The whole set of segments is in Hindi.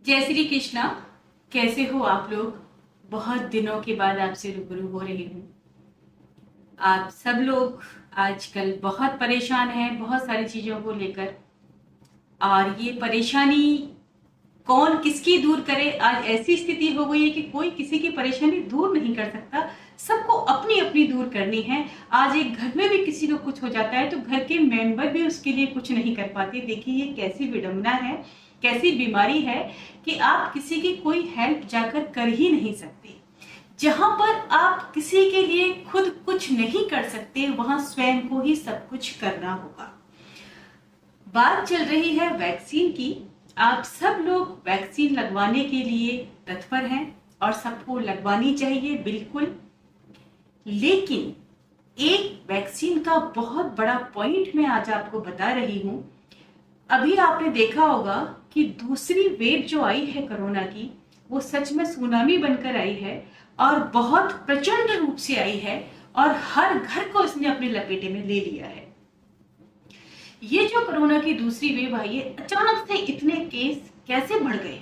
जय श्री कृष्णा। कैसे हो आप लोग? बहुत दिनों के बाद आपसे रूबरू हो रही हूँ। आप सब लोग आजकल बहुत परेशान हैं बहुत सारी चीज़ों को लेकर, और ये परेशानी कौन किसकी दूर करे। आज ऐसी स्थिति हो गई है कि कोई किसी की परेशानी दूर नहीं कर सकता, सबको अपनी अपनी दूर करनी है। आज एक घर में भी किसी को कुछ हो जाता है तो घर के मेंबर भी उसके लिए कुछ नहीं कर पाते। देखिए ये कैसी विडंबना है, कैसी बीमारी है कि आप किसी की कोई हेल्प जाकर कर ही नहीं सकते। जहां पर आप किसी के लिए खुद कुछ नहीं कर सकते वहां स्वयं को ही सब कुछ करना होगा। बात चल रही है वैक्सीन की। आप सब लोग वैक्सीन लगवाने के लिए तत्पर हैं और सबको लगवानी चाहिए बिल्कुल। लेकिन एक वैक्सीन का बहुत बड़ा पॉइंट मैं आज आपको बता रही हूं। अभी आपने देखा होगा कि दूसरी वेव जो आई है कोरोना की, वो सच में सुनामी बनकर आई है और बहुत प्रचंड रूप से आई है और हर घर को इसने अपने लपेटे में ले लिया है। ये जो कोरोना की दूसरी वेव आई है, अचानक से इतने केस कैसे बढ़ गए?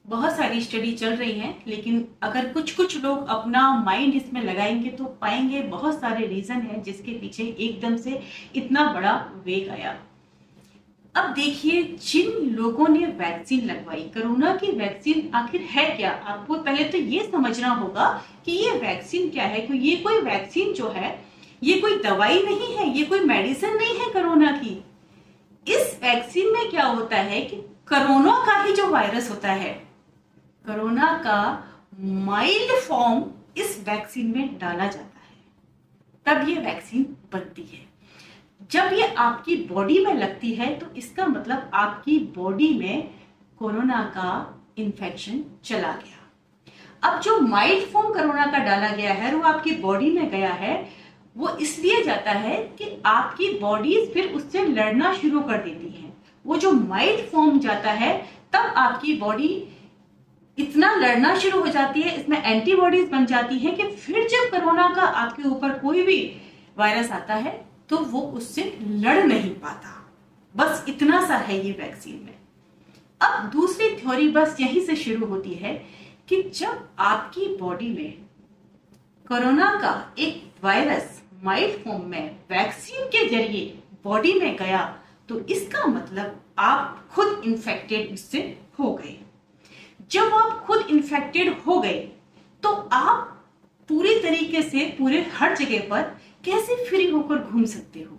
बहुत सारी स्टडी चल रही हैं, लेकिन अगर कुछ कुछ लोग अपना माइंड इसमें लगाएंगे तो पाएंगे बहुत सारे रीजन हैं जिसके पीछे एकदम से इतना बड़ा वेग आया। अब देखिए, जिन लोगों ने वैक्सीन लगवाई, कोरोना की वैक्सीन आखिर है क्या? आपको पहले तो ये समझना होगा कि ये वैक्सीन क्या है। क्योंकि ये कोई वैक्सीन जो है ये कोई दवाई नहीं है, ये कोई मेडिसिन नहीं है कोरोना की। इस वैक्सीन में क्या होता है कि कोरोना का ही जो वायरस होता है, कोरोना का माइल्ड फॉर्म इस वैक्सीन में डाला जाता है, तब ये वैक्सीन बनती है। जब ये आपकी बॉडी में लगती है तो इसका मतलब आपकी बॉडी में कोरोना का इन्फेक्शन चला गया। अब जो माइल्ड फॉर्म कोरोना का डाला गया है वो आपकी बॉडी में गया है, वो इसलिए जाता है कि आपकी बॉडी फिर उससे लड़ना शुरू कर देती है। वो जो माइल्ड फॉर्म जाता है तब आपकी बॉडी इतना लड़ना शुरू हो जाती है, इसमें एंटीबॉडीज बन जाती है कि फिर जब कोरोना का आपके ऊपर कोई भी वायरस आता है तो वो उससे लड़ नहीं पाता। बस इतना सा है ये वैक्सीन में। अब दूसरी थ्योरी बस यहीं से शुरू होती है कि जब आपकी बॉडी में कोरोना का एक वायरस माइल्ड फॉर्म में वैक्सीन के जरिए बॉडी में गया तो इसका मतलब आप खुद इन्फेक्टेड इससे हो गए। जब आप खुद इन्फेक्टेड हो गए तो आप पूरी तरीके से पूरे हर जगह पर कैसे फ्री होकर घूम सकते हो?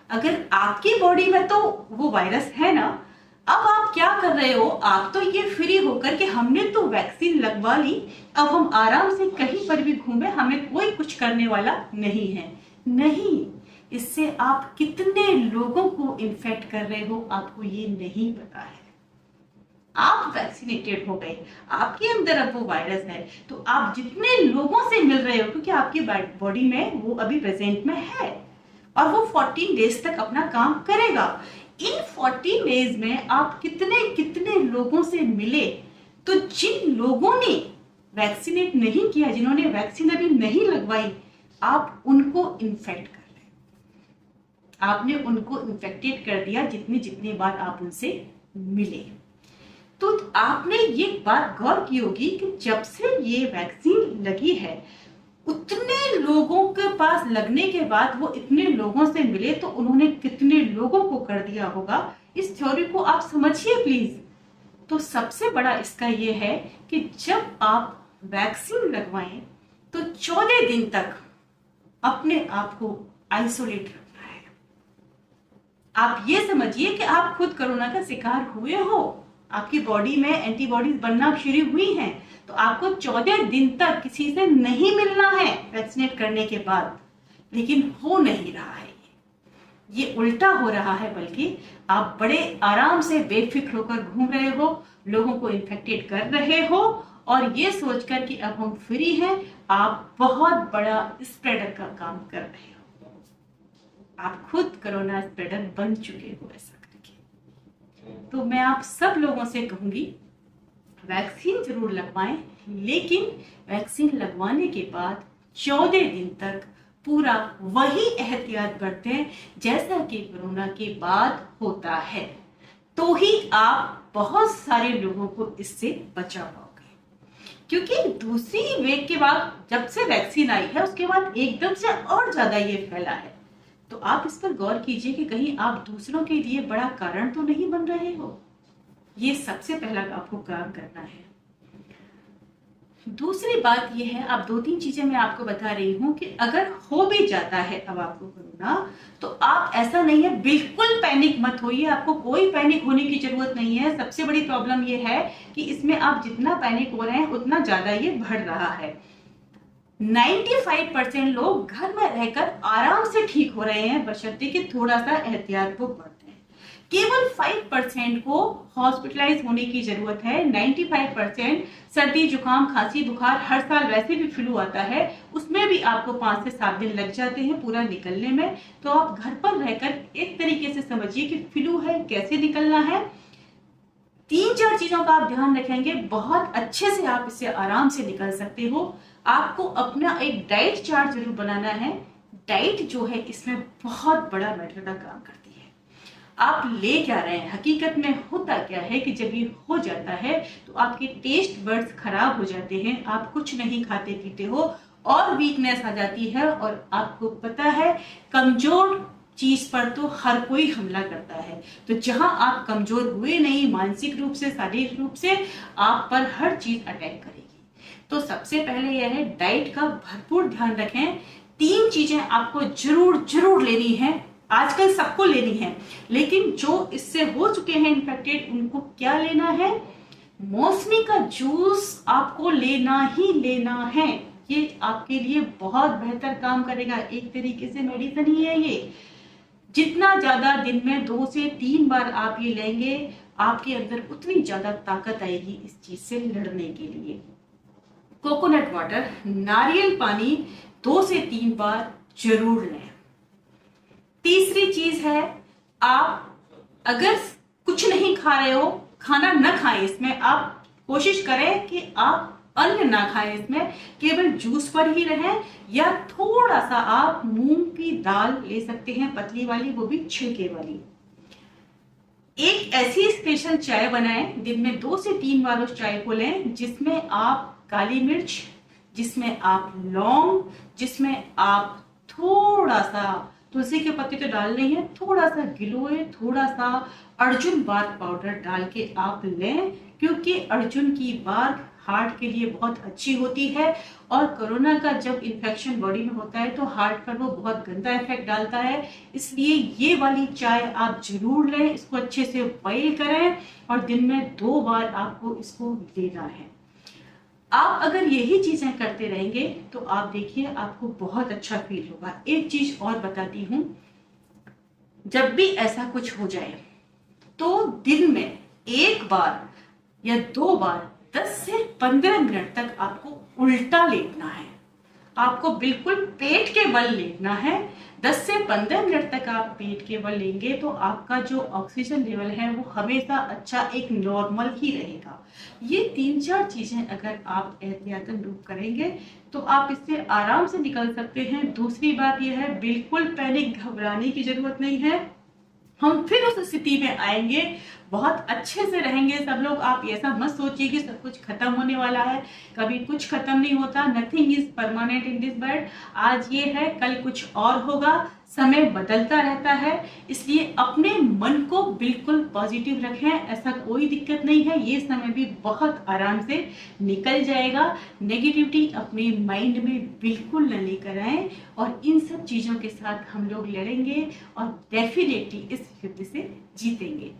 अगर आपकी बॉडी में तो वो वायरस है ना, अब आप क्या कर रहे हो? आप तो ये फ्री होकर कि हमने तो वैक्सीन लगवा ली, अब हम आराम से कहीं पर भी घूमे, हमें कोई कुछ करने वाला नहीं है। नहीं, इससे आप कितने लोगों को इन्फेक्ट कर रहे हो आपको ये नहीं पता है। आप वैक्सीनेटेड हो गए, आपके अंदर अब वो वायरस है, तो आप जितने लोगों से मिल रहे हो, क्योंकि आपकी बॉडी में वो अभी प्रेजेंट में है और वो 14 डेज तक अपना काम करेगा। इन 14 डेज में आप कितने कितने लोगों से मिले, तो जिन लोगों ने वैक्सीनेट नहीं किया, जिन्होंने वैक्सीन अभी नहीं लगवाई, आप उनको इन्फेक्ट कर रहे, आपने उनको इन्फेक्टेड कर दिया जितनी जितनी बार आप उनसे मिले। तो आपने ये बात गौर की होगी कि जब से ये वैक्सीन लगी है उतने लोगों के पास लगने के बाद वो इतने लोगों से मिले तो उन्होंने कितने लोगों को कर दिया होगा। इस थ्योरी को आप समझिए प्लीज। तो सबसे बड़ा इसका ये है कि जब आप वैक्सीन लगवाएं तो 14 दिन तक अपने आप को आइसोलेट रखना है। आप ये समझिए कि आप खुद कोरोना का शिकार हुए हो, आपकी बॉडी में एंटीबॉडीज बनना शुरू हुई हैं, तो आपको 14 दिन तक किसी से नहीं मिलना है वैक्सीनेट करने के बाद। लेकिन हो नहीं रहा है, ये उल्टा हो रहा है। बल्कि आप बड़े आराम से बेफिक्र होकर घूम रहे हो, लोगों को इन्फेक्टेड कर रहे हो और ये सोचकर कि अब हम फ्री हैं, आप बहुत बड़ा स्प्रेडर का काम कर रहे हो। आप खुद कोरोना स्प्रेडर बन चुके हो ऐसा। तो मैं आप सब लोगों से कहूंगी, वैक्सीन जरूर लगवाएं, लेकिन वैक्सीन लगवाने के बाद 14 दिन तक पूरा वही एहतियात बरतें जैसा कि कोरोना के बाद होता है, तो ही आप बहुत सारे लोगों को इससे बचा पाओगे। क्योंकि दूसरी वेव के बाद जब से वैक्सीन आई है उसके बाद एकदम से और ज्यादा ये फैला है। तो आप इस पर गौर कीजिए कि कहीं आप दूसरों के लिए बड़ा कारण तो नहीं बन रहे हो। ये सबसे पहला आपको काम करना है। दूसरी बात यह है, आप 2-3 चीजें मैं आपको बता रही हूं कि अगर हो भी जाता है अब आपको कोरोना, तो आप ऐसा नहीं है, बिल्कुल पैनिक मत होइए। आपको कोई पैनिक होने की जरूरत नहीं है। सबसे बड़ी प्रॉब्लम यह है कि इसमें आप जितना पैनिक हो रहे हैं उतना ज्यादा ये बढ़ रहा है। 95% लोग घर में रहकर आराम से ठीक हो रहे हैं, बशर्ते कि थोड़ा सा एहतियात को बरतें। केवल 5% को हॉस्पिटलाइज होने की जरूरत है। 95% सर्दी, जुकाम, खांसी, बुखार, हर साल वैसे भी फ्लू आता है, उसमें भी आपको 5 से 7 दिन लग जाते हैं पूरा निकलने में। तो आप घर पर रहकर एक तरीके से समझिए कि फ्लू है, कैसे निकलना है। 3-4 चीजों का आप ध्यान रखेंगे, बहुत अच्छे से आप इससे आराम से निकल सकते हो। आपको अपना एक डाइट चार्ट जरूर बनाना है। डाइट जो है इसमें बहुत बड़ा मैटर का काम करती है। आप ले क्या रहे हैं, हकीकत में होता क्या है कि जब ये हो जाता है तो आपके टेस्ट बड्स खराब हो जाते हैं, आप कुछ नहीं खाते पीते हो और वीकनेस आ जाती है। और आपको पता है कमजोर चीज पर तो हर कोई हमला करता है। तो जहां आप कमजोर हुए नहीं, मानसिक रूप से, शारीरिक रूप से, आप पर हर चीज अटैक करेगी। तो सबसे पहले यह है, डाइट का भरपूर ध्यान रखें। 3 चीजें आपको जरूर जरूर लेनी है, आजकल सबको लेनी है, लेकिन जो इससे हो चुके हैं इन्फेक्टेड उनको क्या लेना है? मौसमी का जूस आपको लेना ही लेना है। ये आपके लिए बहुत बेहतर काम करेगा, एक तरीके से मेडिसिन ही है ये। जितना ज्यादा दिन में 2 से 3 बार आप ये लेंगे, आपके अंदर उतनी ज्यादा ताकत आएगी इस चीज से लड़ने के लिए। कोकोनट वाटर, नारियल पानी 2 से 3 बार जरूर लें। तीसरी चीज है, आप अगर कुछ नहीं खा रहे हो, खाना न खाएं, इसमें आप कोशिश करें कि आप अन्न ना खाएं, इसमें केवल जूस पर ही रहें, या थोड़ा सा आप मूंग की दाल ले सकते हैं, पतली वाली, वो भी छिलके वाली। एक ऐसी स्पेशल चाय बनाएं, दिन में 2 से 3 बार उस चाय को लें, जिसमें आप काली मिर्च, जिसमें आप लौंग, जिसमें आप थोड़ा सा तुलसी के पत्ते तो डाल नहीं है, थोड़ा सा गिलोय, थोड़ा सा अर्जुन बार्क पाउडर डाल के आप लें। क्योंकि अर्जुन की बार्क हार्ट के लिए बहुत अच्छी होती है, और कोरोना का जब इन्फेक्शन बॉडी में होता है तो हार्ट पर वो बहुत गंदा इफेक्ट डालता है। इसलिए ये वाली चाय आप जरूर लें, इसको अच्छे से बॉइल करें और दिन में 2 बार आपको इसको लेना है। आप अगर यही चीजें करते रहेंगे तो आप देखिए आपको बहुत अच्छा फील होगा। एक चीज और बताती हूं, जब भी ऐसा कुछ हो जाए तो दिन में 1 बार या 2 बार 10 से 15 मिनट तक आपको उल्टा लेटना है। आपको बिल्कुल पेट के बल लेटना है। 10 से 15 मिनट तक आप पेट के बल लेंगे तो आपका जो ऑक्सीजन लेवल है वो हमेशा अच्छा, एक नॉर्मल ही रहेगा। ये 3-4 चीजें अगर आप एहतियातन रूप करेंगे तो आप इससे आराम से निकल सकते हैं। दूसरी बात यह है, बिल्कुल पैनिक, घबराने की जरूरत नहीं है। हम फिर उस स्थिति में आएंगे, बहुत अच्छे से रहेंगे सब लोग। आप ऐसा मत सोचिए कि सब कुछ खत्म होने वाला है, कभी कुछ खत्म नहीं होता। Nothing is permanent in this world. आज ये है, कल कुछ और होगा, समय बदलता रहता है। इसलिए अपने मन को बिल्कुल पॉजिटिव रखें, ऐसा कोई दिक्कत नहीं है। ये समय भी बहुत आराम से निकल जाएगा। नेगेटिविटी अपने माइंड में बिल्कुल न लेकर आए, और इन सब चीजों के साथ हम लोग लड़ेंगे और डेफिनेटली इस युद्ध से जीतेंगे।